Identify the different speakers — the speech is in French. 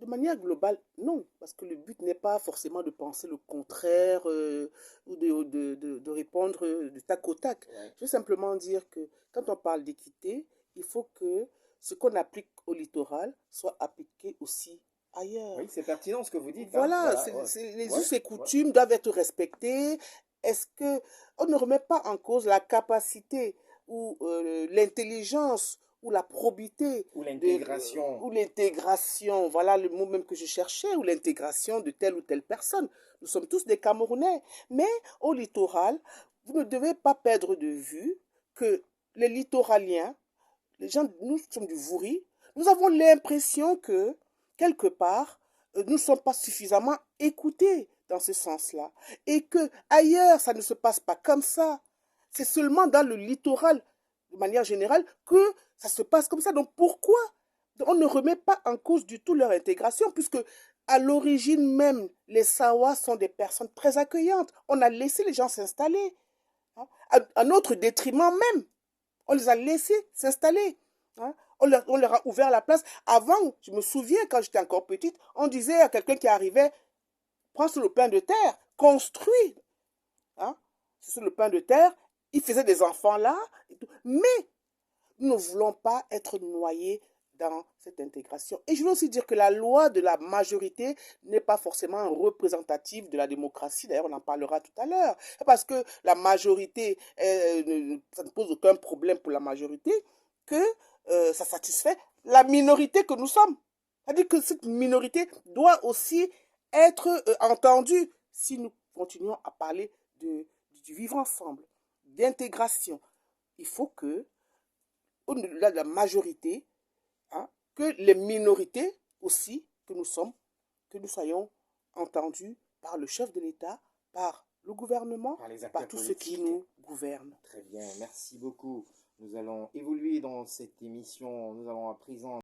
Speaker 1: De manière globale, non, parce que le but n'est pas forcément de penser le contraire ou de répondre de tac au tac.
Speaker 2: Ouais.
Speaker 1: Je veux simplement dire que quand on parle d'équité, il faut que ce qu'on applique au littoral soit appliqué aussi
Speaker 2: Oui,
Speaker 1: ailleurs.
Speaker 2: c'est pertinent ce que vous dites, hein.
Speaker 1: Voilà,
Speaker 2: Voilà, ouais.
Speaker 1: les
Speaker 2: Ouais,
Speaker 1: us et
Speaker 2: ouais.
Speaker 1: coutumes doivent être respectés. Est-ce que on ne remet pas en cause la capacité ou l'intelligence ou la probité
Speaker 2: Ou l'intégration.
Speaker 1: ou l'intégration, voilà le mot même que je cherchais, ou l'intégration de telle ou telle personne. Nous sommes tous des Camerounais, mais au littoral, vous ne devez pas perdre de vue que les littoraliens, les gens, nous sommes du Vouri, nous avons l'impression que, quelque part, nous ne sommes pas suffisamment écoutés dans ce sens-là. Et que ailleurs, ça ne se passe pas comme ça. C'est seulement dans le littoral, de manière générale, que ça se passe comme ça. Donc pourquoi on ne remet pas en cause du tout leur intégration, puisque à l'origine même, les Sawas sont des personnes très accueillantes. On a laissé les gens s'installer, hein, à notre détriment même. On les a laissés s'installer, hein. On leur a ouvert la place. Avant, je me souviens, quand j'étais encore petite, on disait à quelqu'un qui arrivait, prends sur le pain de terre, construis. Hein, sur le pain de terre, il faisait des enfants là. Mais nous ne voulons pas être noyés dans cette intégration. Et je veux aussi dire que la loi de la majorité n'est pas forcément représentative de la démocratie. D'ailleurs, on en parlera tout à l'heure. Parce que la majorité, ça ne pose aucun problème pour la majorité, que ça satisfait la minorité que nous sommes. C'est-à-dire que cette minorité doit aussi être entendue si nous continuons à parler du vivre ensemble, d'intégration. Il faut que au-delà de la majorité, hein, que les minorités aussi que nous sommes, que nous soyons entendus par le chef de l'État, par le gouvernement,
Speaker 2: Par les
Speaker 1: par
Speaker 2: acteurs
Speaker 1: tous ceux qui
Speaker 2: politiques.
Speaker 1: nous gouvernent.
Speaker 2: Très bien, merci beaucoup. Nous allons évoluer dans cette émission. Nous allons à présent